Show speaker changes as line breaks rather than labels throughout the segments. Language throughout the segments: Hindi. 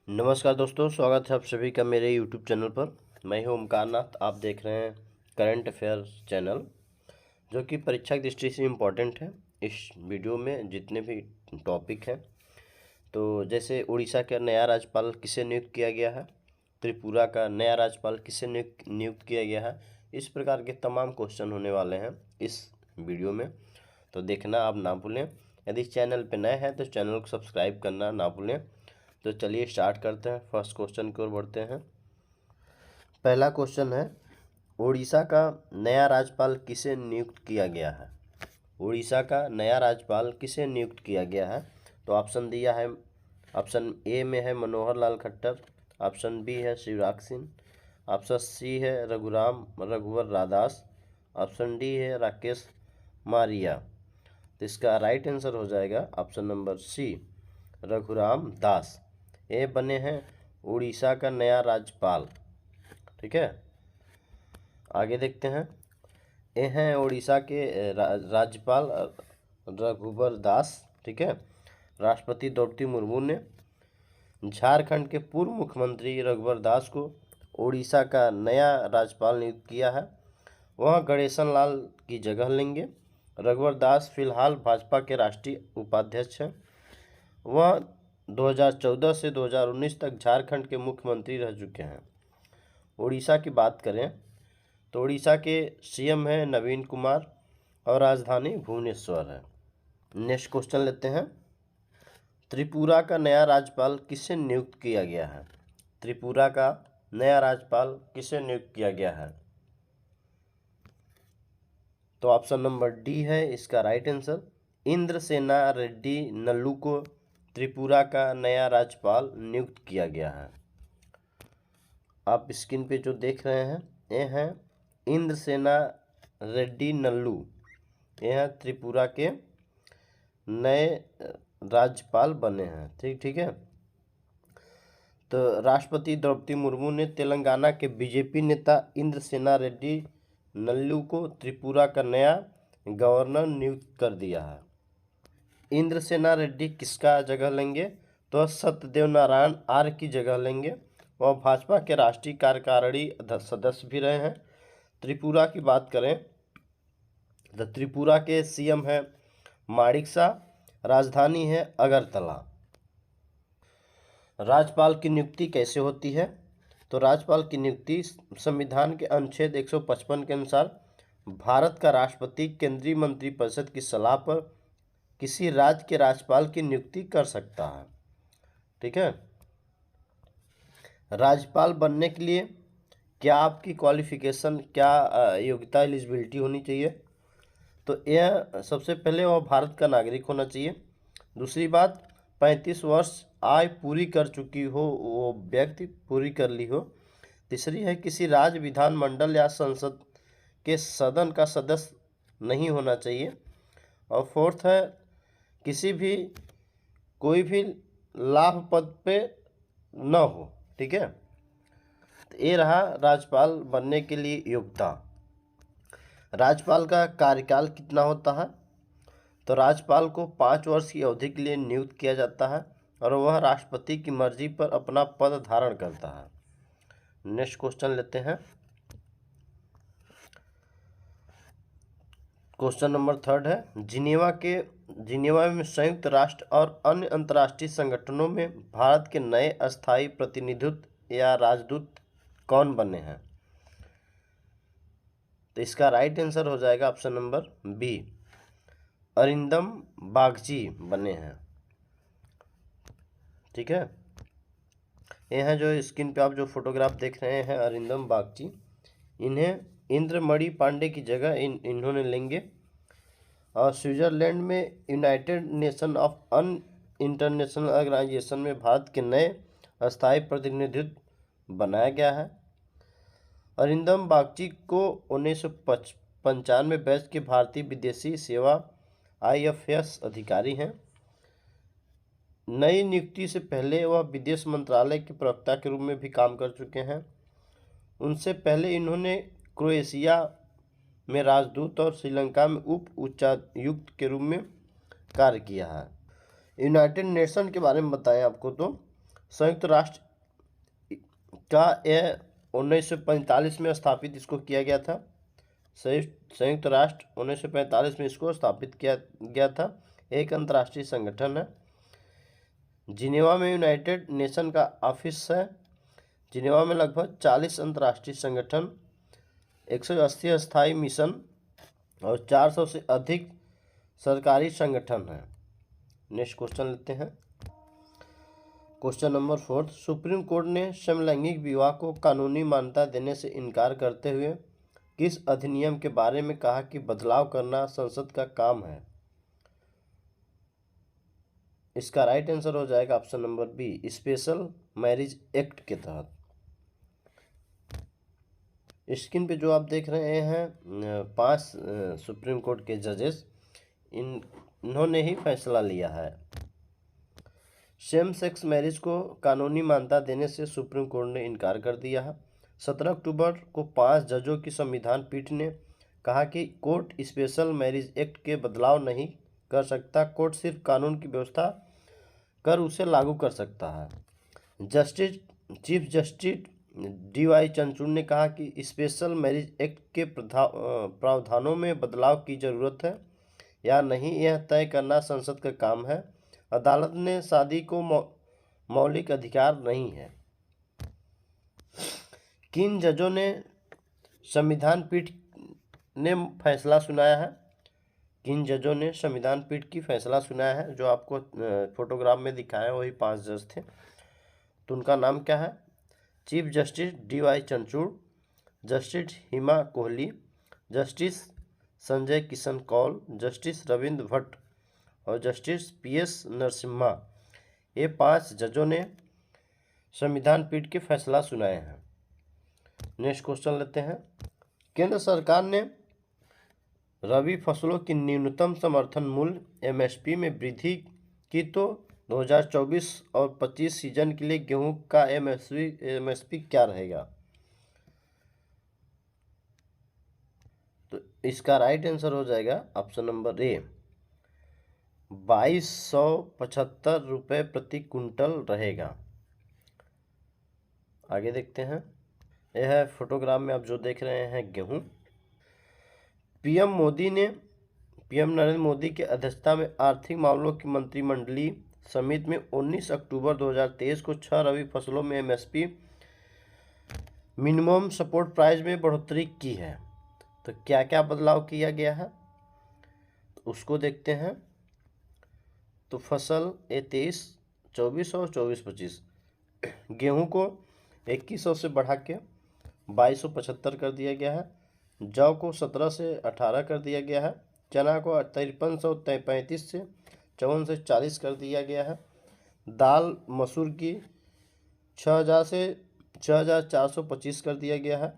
नमस्कार दोस्तों, स्वागत है आप सभी का मेरे यूट्यूब चैनल पर। मैं हूं ओमकार नाथ। आप देख रहे हैं करंट अफेयर्स चैनल, जो कि परीक्षा की दृष्टि से इम्पोर्टेंट है। इस वीडियो में जितने भी टॉपिक हैं, तो जैसे उड़ीसा का नया राज्यपाल किसे नियुक्त किया गया है, त्रिपुरा का नया राज्यपाल किसे नियुक्त किया गया है, इस प्रकार के तमाम क्वेश्चन होने वाले हैं इस वीडियो में। तो देखना आप ना भूलें। यदि चैनल पर नए हैं तो चैनल को सब्सक्राइब करना ना भूलें। तो चलिए स्टार्ट करते हैं। फर्स्ट क्वेश्चन की ओर बढ़ते हैं। पहला क्वेश्चन है, उड़ीसा का नया राज्यपाल किसे नियुक्त किया गया है। उड़ीसा का नया राज्यपाल किसे नियुक्त किया गया है। तो ऑप्शन दिया है, ऑप्शन ए में है मनोहर लाल खट्टर, ऑप्शन बी है शिवराज सिंह, ऑप्शन सी है रघुवर रादास, ऑप्शन डी है राकेश मारिया। तो इसका राइट आंसर हो जाएगा ऑप्शन नंबर सी, रघुराम दास। ये बने हैं उड़ीसा का नया राज्यपाल। ठीक है, आगे देखते हैं। ये हैं उड़ीसा के राज्यपाल रघुवर दास। ठीक है, राष्ट्रपति द्रौपदी मुर्मू ने झारखंड के पूर्व मुख्यमंत्री रघुवर दास को उड़ीसा का नया राज्यपाल नियुक्त किया है। वह गणेशन लाल की जगह लेंगे। रघुवर दास फिलहाल भाजपा के राष्ट्रीय उपाध्यक्ष हैं। वह 2014 से 2019 तक झारखंड के मुख्यमंत्री रह चुके हैं। उड़ीसा की बात करें तो उड़ीसा के सीएम हैं नवीन कुमार और राजधानी भुवनेश्वर है। नेक्स्ट क्वेश्चन लेते हैं। त्रिपुरा का नया राज्यपाल किसे नियुक्त किया गया है। त्रिपुरा का नया राज्यपाल किसे नियुक्त किया गया है। तो ऑप्शन नंबर डी है इसका राइट आंसर। इंद्रसेना रेड्डी नल्लू को त्रिपुरा का नया राज्यपाल नियुक्त किया गया है। आप स्क्रीन पे जो देख रहे हैं, ये हैं इंद्रसेना रेड्डी नल्लू। ये हैं त्रिपुरा के नए राज्यपाल बने हैं। ठीक है। तो राष्ट्रपति द्रौपदी मुर्मू ने तेलंगाना के बीजेपी नेता इंद्रसेना रेड्डी नल्लू को त्रिपुरा का नया गवर्नर नियुक्त कर दिया है। इंद्रसेना रेड्डी किसका जगह लेंगे, तो सत्यदेव नारायण आर्य की जगह लेंगे। वह भाजपा के राष्ट्रीय कार्यकारिणी सदस्य भी रहे हैं। त्रिपुरा की बात करें तो त्रिपुरा के सीएम हैं माणिक शाह, राजधानी है अगरतला। राज्यपाल की नियुक्ति कैसे होती है, तो राज्यपाल की नियुक्ति संविधान के अनुच्छेद 155 के अनुसार भारत का राष्ट्रपति केंद्रीय मंत्रिपरिषद की सलाह पर किसी राज्य के राज्यपाल की नियुक्ति कर सकता है। ठीक है। राज्यपाल बनने के लिए क्या आपकी क्वालिफिकेशन, क्या योग्यता एलिजिबिलिटी होनी चाहिए, तो यह सबसे पहले वह भारत का नागरिक होना चाहिए। दूसरी बात, 35 वर्ष आयु पूरी कर चुकी हो, वो व्यक्ति पूरी कर ली हो। तीसरी है किसी राज्य विधानमंडल या संसद के सदन का सदस्य नहीं होना चाहिए। और फोर्थ है कोई भी लाभ पद पे न हो। ठीक है, तो ये रहा राज्यपाल बनने के लिए योग्यता। राज्यपाल का कार्यकाल कितना होता है, तो राज्यपाल को 5 वर्ष की अवधि के लिए नियुक्त किया जाता है और वह राष्ट्रपति की मर्जी पर अपना पद धारण करता है। नेक्स्ट क्वेश्चन लेते हैं। क्वेश्चन नंबर 3 है, जिनेवा में संयुक्त राष्ट्र और अन्य अंतर्राष्ट्रीय संगठनों में भारत के नए अस्थायी प्रतिनिधित्व या राजदूत कौन बने हैं। तो इसका राइट आंसर हो जाएगा option number B, Arindam Bagchi बने हैं। ठीक है, ये हैं जो स्क्रीन पे आप जो फोटोग्राफ देख रहे हैं अरिंदम बागची। इन्हें इंद्रमणि पांडे की जगह इन्होंने लेंगे। और स्विट्जरलैंड में United Nation of international organization में भारत के नए अस्थायी प्रतिनिधित्व बनाया गया है। अरिंदम बागची को 1995 बैच के भारतीय विदेशी सेवा IFS अधिकारी हैं। नई नियुक्ति से पहले वह विदेश मंत्रालय के प्रवक्ता के रूप में भी काम कर चुके हैं। उनसे पहले इन्होंने क्रोएशिया में राजदूत और श्रीलंका में उप उच्चायुक्त के रूप में कार्य किया है। यूनाइटेड नेशन के बारे में बताएं आपको, तो संयुक्त राष्ट्र का यह 1945 में स्थापित इसको किया गया था। संयुक्त राष्ट्र 1945 में इसको स्थापित किया गया था। एक अंतर्राष्ट्रीय संगठन है। जिनेवा में यूनाइटेड नेशन का ऑफिस है। जिनेवा में लगभग 40 अंतर्राष्ट्रीय संगठन, 180 स्थायी मिशन और 400 से अधिक सरकारी संगठन हैं। नेक्स्ट क्वेश्चन लेते हैं। क्वेश्चन नंबर 4, सुप्रीम कोर्ट ने समलैंगिक विवाह को कानूनी मान्यता देने से इनकार करते हुए किस अधिनियम के बारे में कहा कि बदलाव करना संसद का काम है? इसका राइट आंसर हो जाएगा option number B, special marriage act के तहत। स्क्रीन पे जो आप देख रहे हैं 5 सुप्रीम कोर्ट के जजेस, इन्होंने ही फैसला लिया है। सेम सेक्स मैरिज को कानूनी मान्यता देने से सुप्रीम कोर्ट ने इनकार कर दिया है। 17 अक्टूबर को 5 जजों की संविधान पीठ ने कहा कि कोर्ट स्पेशल मैरिज एक्ट के बदलाव नहीं कर सकता, कोर्ट सिर्फ कानून की व्यवस्था कर उसे लागू कर सकता है। चीफ जस्टिस DY चंद्रचूड़ ने कहा कि स्पेशल मैरिज एक्ट के प्रावधानों में बदलाव की जरूरत है या नहीं, यह तय करना संसद का काम है। अदालत ने शादी को मौलिक अधिकार नहीं है। किन जजों ने संविधान पीठ ने फैसला सुनाया है? किन जजों ने संविधान पीठ की फैसला सुनाया है? जो आपको फोटोग्राफ में दिखाया वही 5 जज थे। तो उनका नाम क्या है? Chief justice DY Chandrachud, justice Hima Kohli, justice Sanjay Kishan Kaul, justice Ravindra Bhat और जस्टिस PS नरसिम्हा। ये 5 जजों ने संविधान पीठ के फैसला सुनाए हैं। नेक्स्ट क्वेश्चन लेते हैं। केंद्र सरकार ने रबी फसलों की न्यूनतम समर्थन मूल्य MSP में वृद्धि की, तो 2024 और 25 सीजन के लिए गेहूं का MSP क्या रहेगा? तो इसका राइट आंसर हो जाएगा ऑप्शन नंबर ए, 2275 रुपये प्रति कुंटल रहेगा। आगे देखते हैं। यह है फोटोग्राफ में आप जो देख रहे हैं गेहूं। पीएम नरेंद्र मोदी की अध्यक्षता में आर्थिक मामलों की मंत्रिमंडलीय समिति में 19 अक्टूबर 2023 को 6 रबी फसलों में MSP मिनिमम सपोर्ट प्राइस में बढ़ोतरी की है। तो क्या क्या बदलाव किया गया है तो उसको देखते हैं। तो फसल 23, 24 और 24-25 गेहूं को 2100 से बढ़ा के 2275 कर दिया गया है। जौ को 17 से 18 कर दिया गया है। चना को 5335 से 54 से 40 कर दिया गया है। दाल मसूर की 6000 से 6425 कर दिया गया है।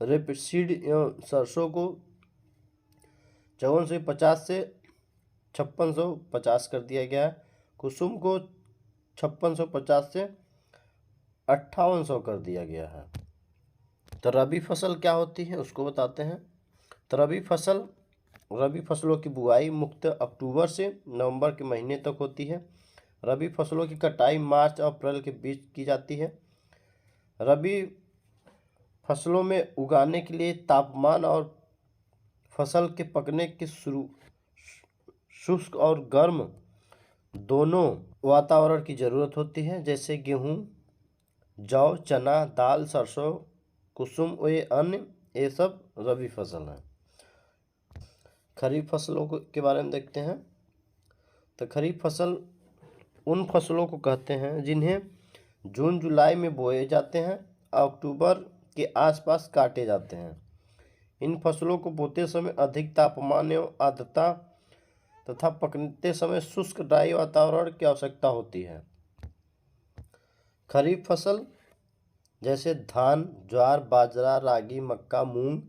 रेपसीड सरसों को 54 से 50 से 5650 कर दिया गया है। कुसुम को 5650 से 5800 कर दिया गया है। तो रबी फसल क्या होती है उसको बताते हैं। तो रबी फसलों की बुआई मुख्यतः अक्टूबर से नवंबर के महीने तक होती है। रबी फसलों की कटाई मार्च और अप्रैल के बीच की जाती है। रबी फसलों में उगाने के लिए तापमान और फसल के पकने के शुष्क और गर्म दोनों वातावरण की ज़रूरत होती है। जैसे गेहूँ, जौ, चना, दाल, सरसों, कुसुम व अन्य, ये सब रबी फसल हैं। खरीफ फसलों के बारे में देखते हैं। तो खरीफ फसल उन फसलों को कहते हैं जिन्हें जून जुलाई में बोए जाते हैं, अक्टूबर के आसपास काटे जाते हैं। इन फसलों को बोते समय अधिक तापमान एवं आर्द्रता तथा पकते समय शुष्क ड्राई वातावरण की आवश्यकता होती है। खरीफ फसल जैसे धान, ज्वार, बाजरा, रागी, मक्का, मूंग,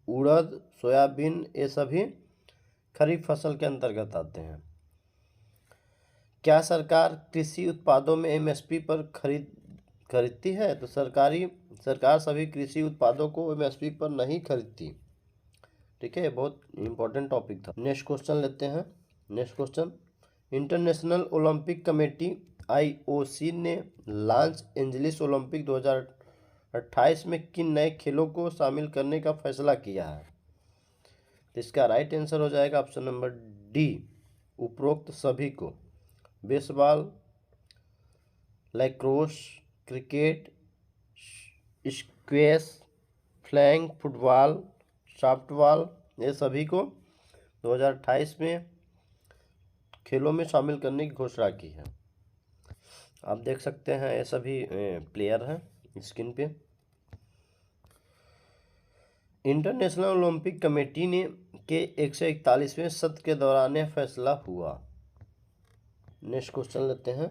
उड़द, सोयाबीन, ये सभी खरीफ फसल के अंतर्गत आते हैं। क्या सरकार कृषि उत्पादों में MSP पर खरीदती है? तो सरकार सभी कृषि उत्पादों को MSP पर नहीं खरीदती। ठीक है, बहुत इंपॉर्टेंट टॉपिक था। नेक्स्ट क्वेश्चन लेते हैं। Next question, international Olympic committee IOC ने लॉस एंजलिस ओलंपिक 2028 में किन नए खेलों को शामिल करने का फैसला किया है? तो इसका राइट आंसर हो जाएगा ऑप्शन नंबर डी, उपरोक्त सभी को। Baseball, lacrosse, cricket, squash, flag football, softball, ये सभी को 2028 में खेलों में शामिल करने की घोषणा की है। आप देख सकते हैं ये सभी प्लेयर हैं स्क्रीन पे। इंटरनेशनल ओलंपिक कमेटी ने के 141वें सत्र के दौरान यह फैसला हुआ। नेक्स्ट क्वेश्चन लेते हैं।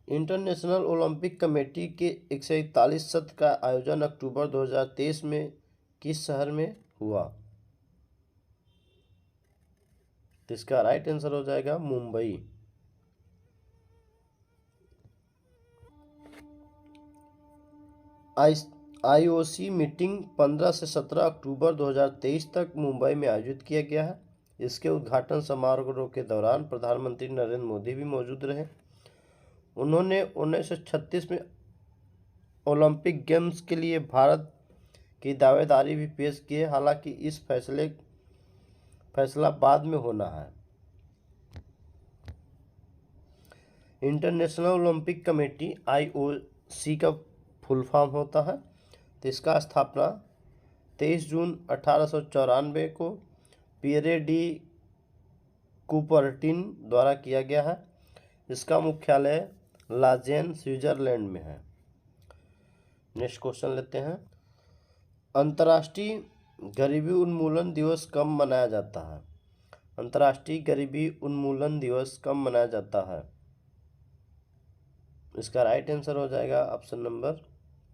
इंटरनेशनल ओलंपिक कमेटी के 141 सत्र का आयोजन अक्टूबर 2023 में किस शहर में हुआ? तो इसका राइट आंसर हो जाएगा मुंबई। IOC मीटिंग 15 से 17 अक्टूबर 2023 तक मुंबई में आयोजित किया गया है। इसके उद्घाटन समारोह के दौरान प्रधानमंत्री नरेंद्र मोदी भी मौजूद रहे। उन्होंने 1936 में ओलंपिक गेम्स के लिए भारत की दावेदारी भी पेश की है। हालांकि इस फैसला बाद में होना है। इंटरनेशनल ओलंपिक कमेटी IOC का फुल फॉर्म होता है। तो इसका स्थापना 23 जून 1894 को पियरे डी कूपरटिन द्वारा किया गया है। इसका मुख्यालय लाजेन, स्विट्जरलैंड में है। नेक्स्ट क्वेश्चन लेते हैं। अंतर्राष्ट्रीय गरीबी उन्मूलन दिवस कब मनाया जाता है? अंतर्राष्ट्रीय गरीबी उन्मूलन दिवस कब मनाया जाता है? इसका राइट आंसर हो जाएगा ऑप्शन नंबर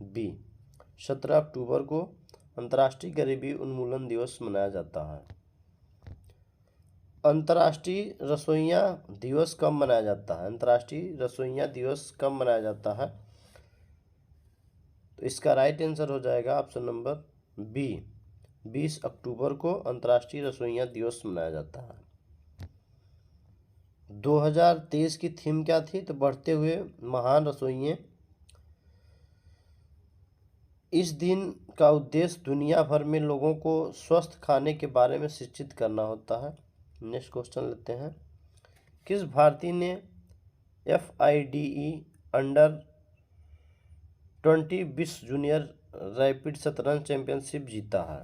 बी, 17 अक्टूबर को अंतर्राष्ट्रीय गरीबी उन्मूलन दिवस मनाया जाता है। अंतर्राष्ट्रीय रसोइया दिवस कब मनाया जाता है? अंतर्राष्ट्रीय रसोइया दिवस कब मनाया जाता है? तो इसका राइट आंसर हो जाएगा ऑप्शन नंबर बी, 20 अक्टूबर को अंतर्राष्ट्रीय रसोइया दिवस मनाया जाता है। 2023 की थीम क्या थी? तो बढ़ते हुए महान रसोइये। इस दिन का उद्देश्य दुनिया भर में लोगों को स्वस्थ खाने के बारे में शिक्षित करना होता है। नेक्स्ट क्वेश्चन लेते हैं। किस भारतीय ने FIDE अंडर 20 विश्व जूनियर रैपिड शतरंज चैंपियनशिप जीता है?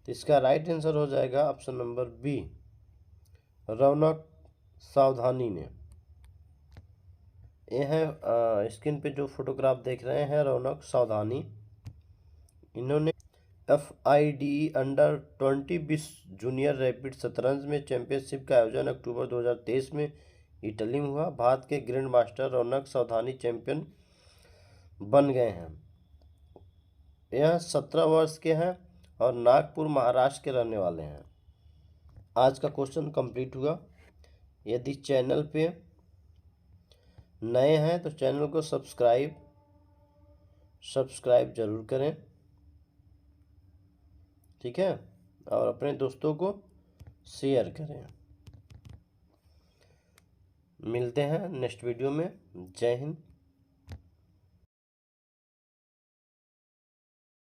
तो इसका राइट आंसर हो जाएगा ऑप्शन नंबर बी, रौनक सावधानी ने। ये है स्क्रीन पे जो फोटोग्राफ देख रहे हैं, रौनक सावधानी। इन्होंने FIDE अंडर 20 विश्व जूनियर रैपिड शतरंज में चैंपियनशिप का आयोजन अक्टूबर 2023 में इटली में हुआ। भारत के ग्रैंड मास्टर रौनक सावधानी चैंपियन बन गए हैं। यह 17 वर्ष के हैं और नागपुर महाराष्ट्र के रहने वाले हैं। आज का क्वेश्चन कंप्लीट हुआ। यदि चैनल पे नए हैं तो चैनल को सब्सक्राइब जरूर करें, ठीक है, और अपने दोस्तों को शेयर करें। मिलते हैं नेक्स्ट वीडियो में। जय हिंद।